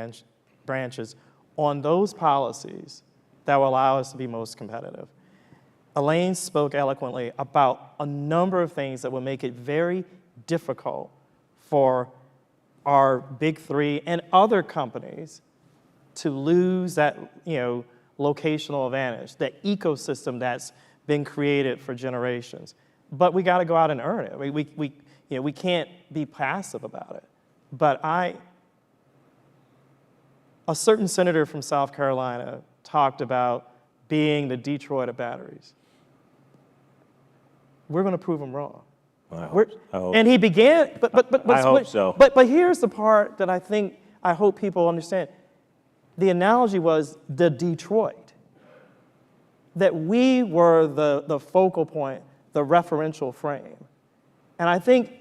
branches on those policies that will allow us to be most competitive. Elaine spoke eloquently about a number of things that will make it very difficult for our big three and other companies to lose that, locational advantage, that ecosystem that's been created for generations. But we got to go out and earn it. We can't be passive about it. But a certain senator from South Carolina talked about being the Detroit of batteries. We're going to prove him wrong. I hope. And he began, I hope so. But here's the part that I hope people understand. The analogy was the Detroit, that we were the focal point, the referential frame. And I think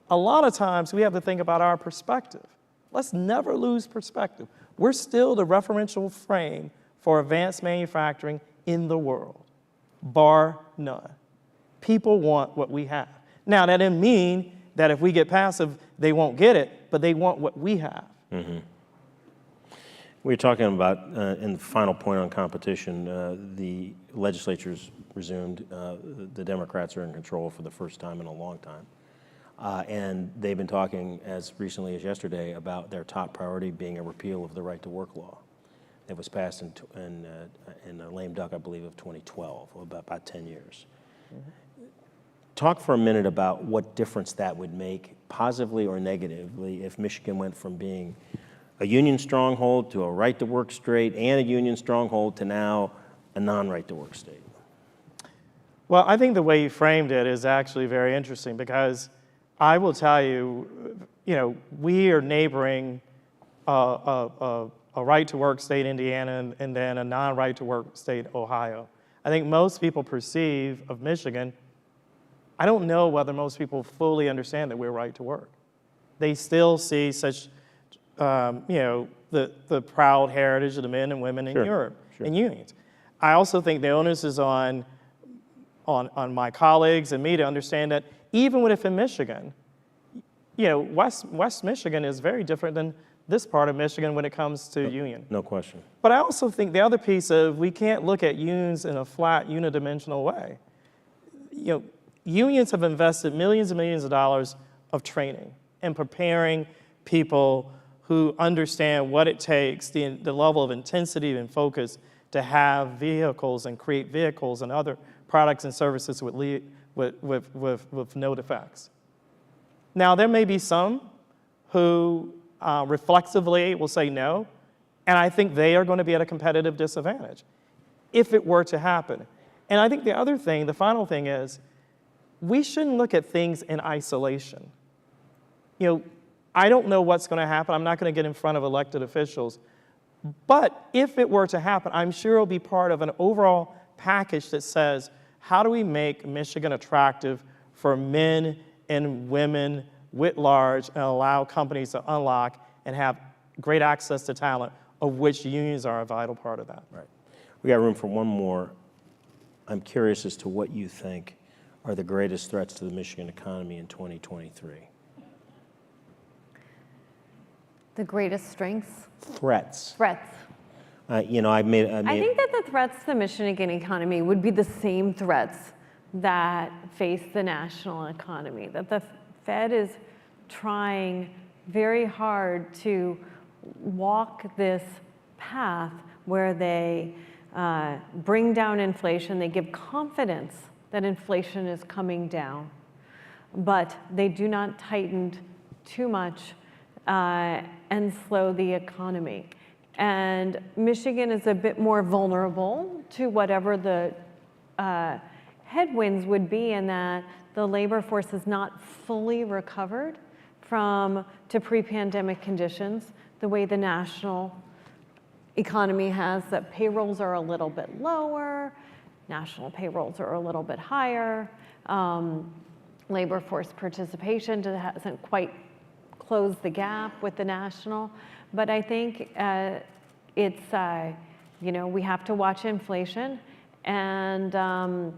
a lot of times we have to think about our perspective. Let's never lose perspective. We're still the referential frame for advanced manufacturing in the world, bar none. People want what we have. Now, that doesn't mean that if we get passive, they won't get it, but they want what we have. Mm-hmm. We were talking about, in the final point on competition, the legislature's resumed. The Democrats are in control for the first time in a long time. And they've been talking as recently as yesterday about their top priority being a repeal of the right to work law that was passed in a lame duck, I believe, of 2012, about 10 years. Mm-hmm. Talk for a minute about what difference that would make, positively or negatively, if Michigan went from being a union stronghold to a right-to-work state and a union stronghold to now a non-right-to-work state. Well, I think the way you framed it is actually very interesting, because I will tell you, we are neighboring a right-to-work state, Indiana, and then a non-right-to-work state, Ohio. I think most people perceive of Michigan, I don't know whether most people fully understand that we're right to work. They still see such, the proud heritage of the men and women in Europe, in unions. I also think the onus is on my colleagues and me to understand that even if in Michigan, West Michigan is very different than this part of Michigan when it comes to union. No question. But I also think the other piece of, we can't look at unions in a flat, unidimensional way. Unions have invested millions and millions of dollars of training and preparing people who understand what it takes, the level of intensity and focus to have vehicles and create vehicles and other products and services with no defects. Now, there may be some who reflexively will say no, and I think they are going to be at a competitive disadvantage if it were to happen. And I think the other thing, the final thing is, we shouldn't look at things in isolation. You know, I don't know what's going to happen. I'm not going to get in front of elected officials. But if it were to happen, I'm sure it'll be part of an overall package that says, how do we make Michigan attractive for men and women writ large and allow companies to unlock and have great access to talent, of which unions are a vital part of that. Right. We got room for one more. I'm curious as to what you think are the greatest threats to the Michigan economy in 2023. The greatest strengths? Threats. Threats. I think that the threats to the Michigan economy would be the same threats that face the national economy, that the Fed is trying very hard to walk this path where they bring down inflation, they give confidence that inflation is coming down, but they do not tighten too much and slow the economy. And Michigan is a bit more vulnerable to whatever the headwinds would be, in that the labor force is not fully recovered to pre-pandemic conditions the way the national economy has, that payrolls are a little bit lower, national payrolls are a little bit higher, labor force participation hasn't quite closed the gap with the national. But I think we have to watch inflation, and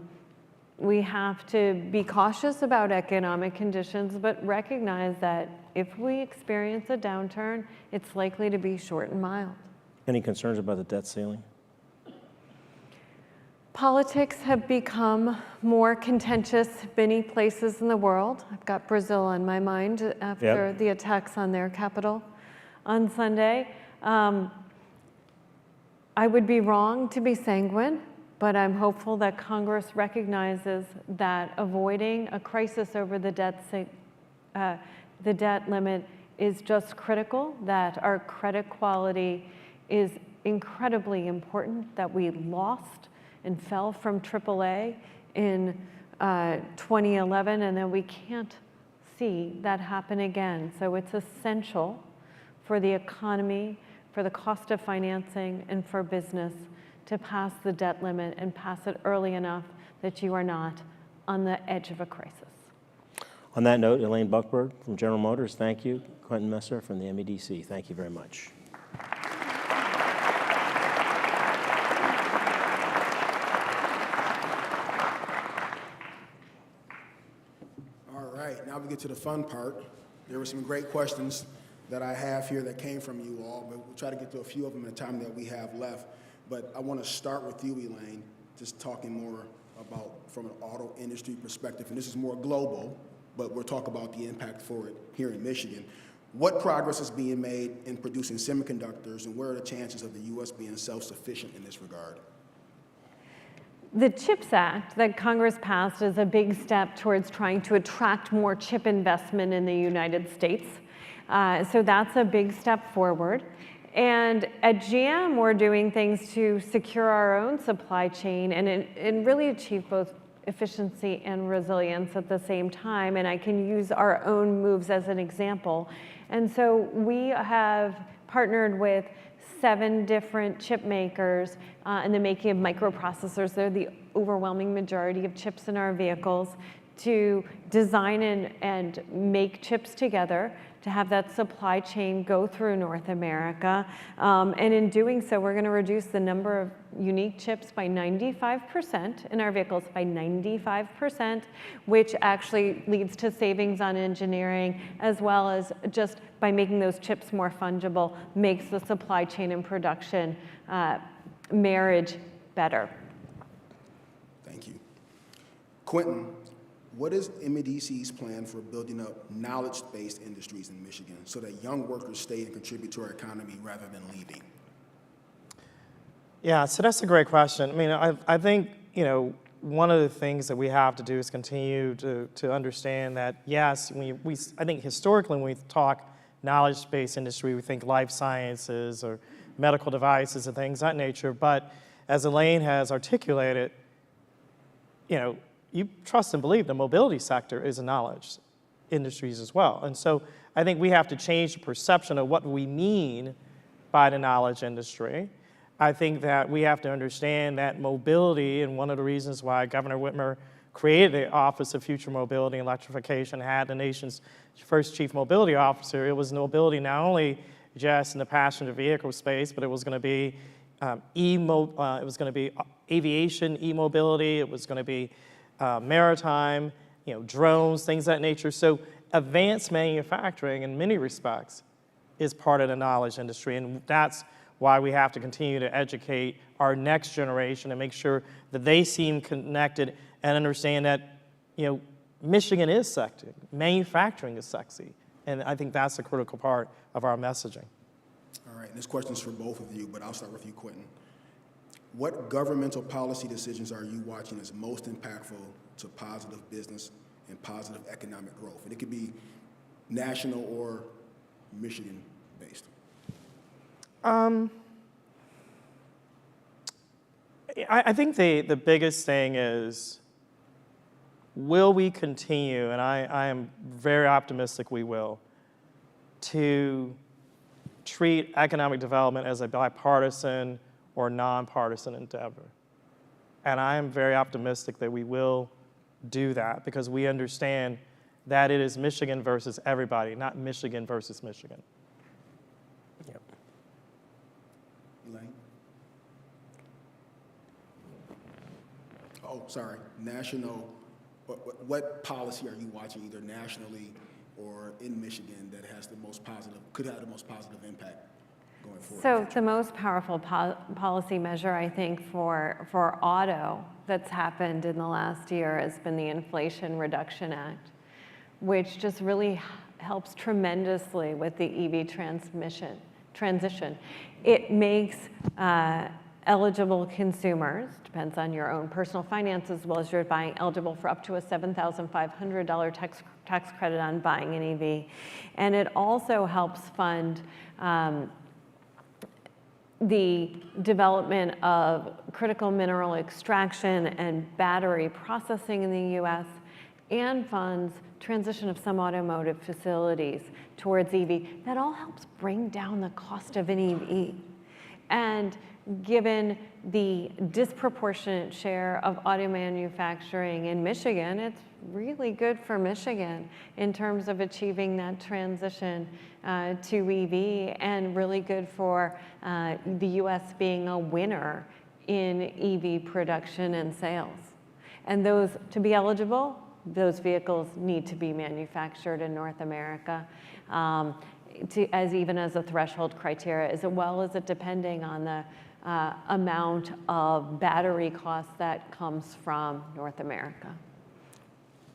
we have to be cautious about economic conditions, but recognize that if we experience a downturn, it's likely to be short and mild. Any concerns about the debt ceiling? Politics have become more contentious many places in the world. I've got Brazil on my mind after the attacks on their capital on Sunday. I would be wrong to be sanguine, but I'm hopeful that Congress recognizes that avoiding a crisis over the debt limit is just critical, that our credit quality is incredibly important, that we lost and fell from AAA in 2011, and then we can't see that happen again. So it's essential for the economy, for the cost of financing, and for business to pass the debt limit and pass it early enough that you are not on the edge of a crisis. On that note, Elaine Buckberg from General Motors, thank you. Quentin Messer from the MEDC, thank you very much. Now we get to the fun part. There were some great questions that I have here that came from you all, but we'll try to get to a few of them in the time that we have left. But I want to start with you, Elaine, just talking more about from an auto industry perspective, and this is more global, but we'll talk about the impact for it here in Michigan. What progress is being made in producing semiconductors, and what are the chances of the U.S. being self-sufficient in this regard? The CHIPS Act that Congress passed is a big step towards trying to attract more chip investment in the United States. So that's a big step forward. And at GM, we're doing things to secure our own supply chain and really achieve both efficiency and resilience at the same time. And I can use our own moves as an example. And so we have partnered with 7 different chip makers in the making of microprocessors. They're the overwhelming majority of chips in our vehicles, to design and make chips together, to have that supply chain go through North America. And in doing so, we're going to reduce the number of unique chips by 95% in our vehicles, by 95%, which actually leads to savings on engineering, as well as just by making those chips more fungible, makes the supply chain and production marriage better. Thank you. Quentin, What is MEDC's plan for building up knowledge-based industries in Michigan so that young workers stay and contribute to our economy rather than leaving? Yeah, so that's a great question. I mean, I think, one of the things that we have to do is continue to understand that, yes, I think historically when we talk knowledge-based industry, we think life sciences or medical devices and things of that nature. But as Elaine has articulated, you trust and believe the mobility sector is a knowledge industries as well. And so I think we have to change the perception of what we mean by the knowledge industry. I think that we have to understand that mobility, and one of the reasons why Governor Whitmer created the Office of Future Mobility and Electrification, had the nation's first chief mobility officer. It was mobility not only just in the passenger vehicle space, but it was going to be aviation e-mobility. It was going to be maritime, drones, things of that nature. So advanced manufacturing, in many respects, is part of the knowledge industry, and that's why we have to continue to educate our next generation and make sure that they seem connected and understand that, Michigan is sexy, manufacturing is sexy, and I think that's a critical part of our messaging. All right, and this question is for both of you, but I'll start with you, Quentin. What governmental policy decisions are you watching as most impactful to positive business and positive economic growth? And it could be national or Michigan-based. I think the biggest thing is, will we continue, and I am very optimistic we will, to treat economic development as a bipartisan or nonpartisan endeavor. And I am very optimistic that we will do that because we understand that it is Michigan versus everybody, not Michigan versus Michigan. Yep. Elaine? Oh, sorry, national, what policy are you watching either nationally or in Michigan that has the most positive, could have the most positive impact going forward? So the most powerful policy measure, I think, for auto that's happened in the last year has been the Inflation Reduction Act, which just really helps tremendously with the EV transition. It makes eligible consumers, depends on your own personal finances, as well as you're buying, eligible for up to a $7,500 tax credit on buying an EV. And it also helps fund the development of critical mineral extraction and battery processing in the US, and funds transition of some automotive facilities towards EV. That all helps bring down the cost of an EV. And given the disproportionate share of auto manufacturing in Michigan, it's really good for Michigan in terms of achieving that transition to EV, and really good for the US being a winner in EV production and sales. And those, to be eligible, those vehicles need to be manufactured in North America, even as a threshold criteria, as well as it depending on the amount of battery costs that comes from North America.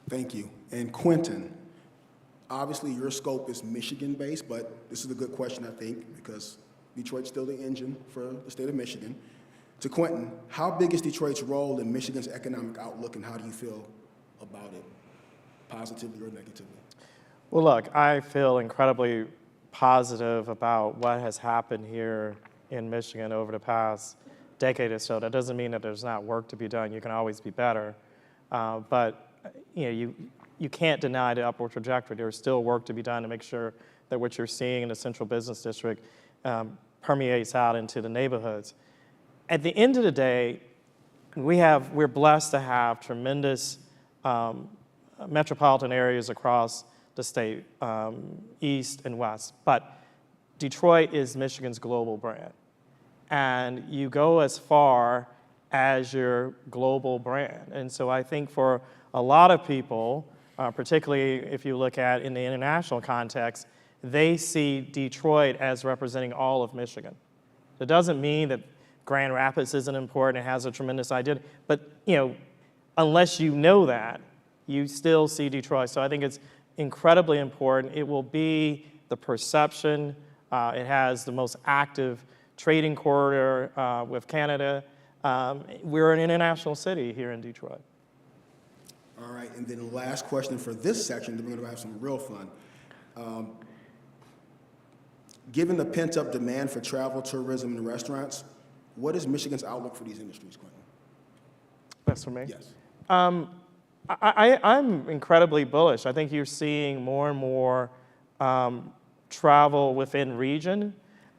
Thank you. And Quentin, obviously your scope is Michigan-based, but this is a good question, I think, because Detroit's still the engine for the state of Michigan. To Quentin, how big is Detroit's role in Michigan's economic outlook, and how do you feel about it, positively or negatively? Well, look, I feel incredibly positive about what has happened here in Michigan over the past decade or so. That doesn't mean that there's not work to be done. You can always be better. But you can't deny the upward trajectory. There's still work to be done to make sure that what you're seeing in the Central Business District permeates out into the neighborhoods. At the end of the day, we're blessed to have tremendous metropolitan areas across the state, east and west. But Detroit is Michigan's global brand. And you go as far as your global brand. And so I think for a lot of people, particularly if you look at in the international context, they see Detroit as representing all of Michigan. It doesn't mean that Grand Rapids isn't important, it has a tremendous identity, but unless you know that, you still see Detroit. So I think it's incredibly important. It will be the perception. It has the most active trading corridor with Canada. We're an international city here in Detroit. All right, and then the last question for this section, then we're going to have some real fun. Given the pent-up demand for travel, tourism, and restaurants, what is Michigan's outlook for these industries, Quentin? That's for me? Yes. I'm incredibly bullish. I think you're seeing more and more travel within region.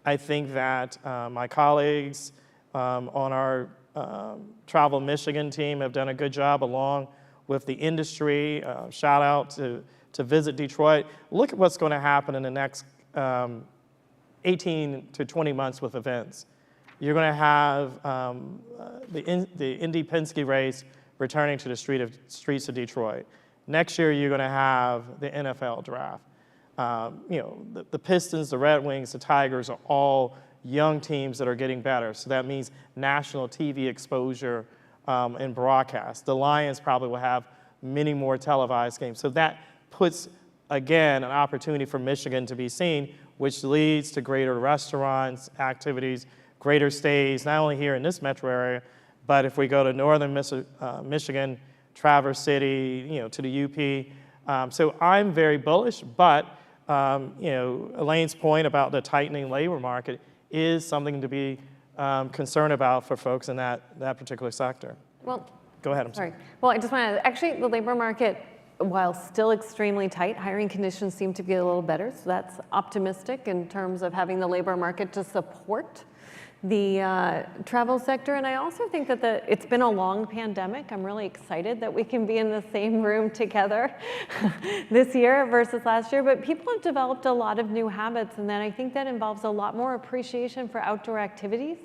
I think that my colleagues on our Travel Michigan team have done a good job along with the industry. Shout out to Visit Detroit. Look at what's going to happen in the next 18 to 20 months with events. You're going to have the Indy Penske race returning to the streets of Detroit. Next year, you're going to have the NFL draft. The Pistons, the Red Wings, the Tigers are all young teams that are getting better. So that means national TV exposure and broadcast. The Lions probably will have many more televised games. So that puts, again, an opportunity for Michigan to be seen, which leads to greater restaurants, activities, greater stays, not only here in this metro area, but if we go to northern Michigan, Traverse City, to the UP. So I'm very bullish, but Elaine's point about the tightening labor market is something to be concerned about for folks in that particular sector. Well, go ahead. I'm sorry. Well, I just want to, actually, the labor market, while still extremely tight, hiring conditions seem to be a little better. So that's optimistic in terms of having the labor market to support the travel sector. And I also think that it's been a long pandemic. I'm really excited that we can be in the same room together this year versus last year. But people have developed a lot of new habits, and then I think that involves a lot more appreciation for outdoor activities.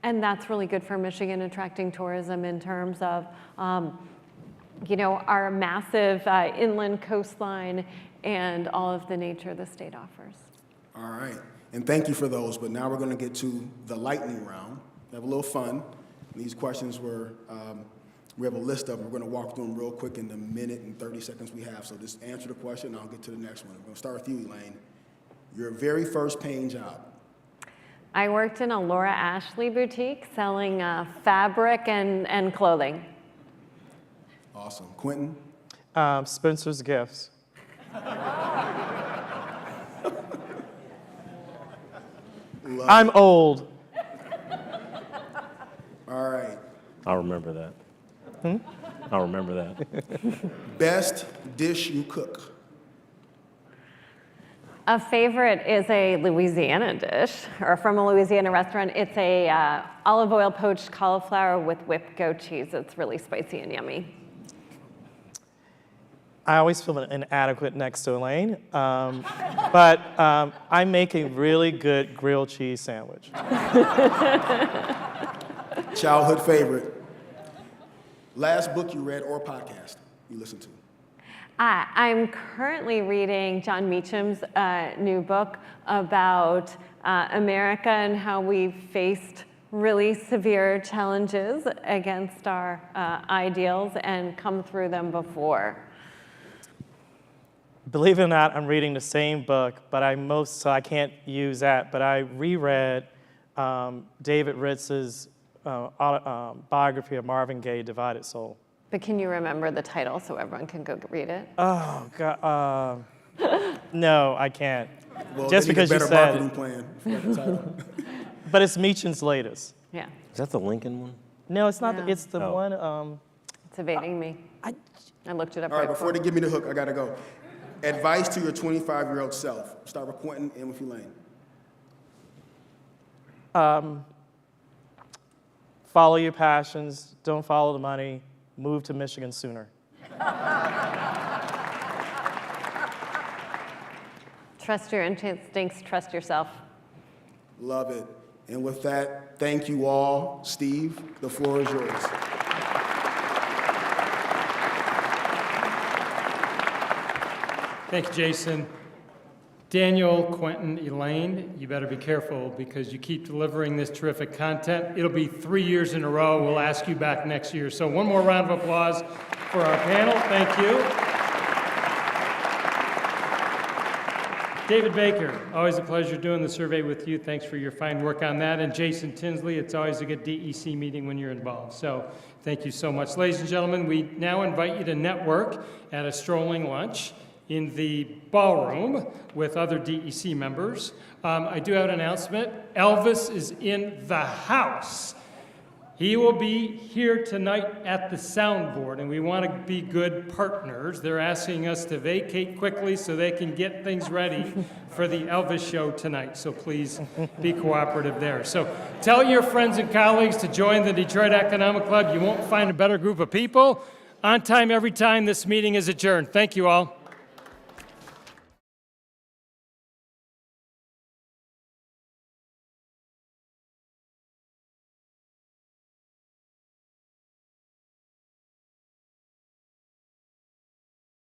And that's really good for Michigan, attracting tourism in terms of our massive inland coastline and all of the nature the state offers. All right, and thank you for those, but now we're going to get to the lightning round. We have a little fun. These questions we have a list of them. We're going to walk through them real quick in the minute and 30 seconds we have. So just answer the question, and I'll get to the next one. We're going to start with you, Elaine. Your very first paying job. I worked in a Laura Ashley boutique selling fabric and clothing. Awesome. Quentin? Spencer's Gifts. I'm old. All right. I'll remember that. I'll remember that. Best dish you cook. A favorite is a Louisiana dish, or from a Louisiana restaurant. It's a olive oil poached cauliflower with whipped goat cheese. It's really spicy and yummy. I always feel inadequate next to Elaine, but I make a really good grilled cheese sandwich. Childhood favorite. Last book you read or podcast you listened to. I'm currently reading John Meacham's new book about America and how we've faced really severe challenges against our ideals and come through them before. Believe it or not, I'm reading the same book, but so I can't use that, but I reread David Ritz's biography of Marvin Gaye, Divided Soul. But can you remember the title so everyone can go read it? Oh, God. No, I can't. Well, just because you said marketing plan. The title. But it's Meacham's latest. Yeah. Is that the Lincoln one? No, it's not. No. It's the one. It's evading me. I looked it up All right, right before they give me the hook, I got to go. Advice to your 25-year-old self. Start with Quentin and with Elaine. Follow your passions. Don't follow the money. Move to Michigan sooner. Trust your instincts, trust yourself. Love it. And with that, thank you all. Steve, the floor is yours. Thank you, Jason. Daniel, Quentin, Elaine, you better be careful because you keep delivering this terrific content. It'll be 3 years in a row. We'll ask you back next year. So one more round of applause for our panel. Thank you. David Baker, always a pleasure doing the survey with you. Thanks for your fine work on that. And Jason Tinsley, it's always a good DEC meeting when you're involved. So thank you so much. Ladies and gentlemen, we now invite you to network at a strolling lunch in the ballroom with other DEC members. I do have an announcement. Elvis is in the house. He will be here tonight at the soundboard, and we want to be good partners. They're asking us to vacate quickly so they can get things ready for the Elvis show tonight, so please be cooperative there. So tell your friends and colleagues to join the Detroit Economic Club. You won't find a better group of people. On time, every time, this meeting is adjourned. Thank you all.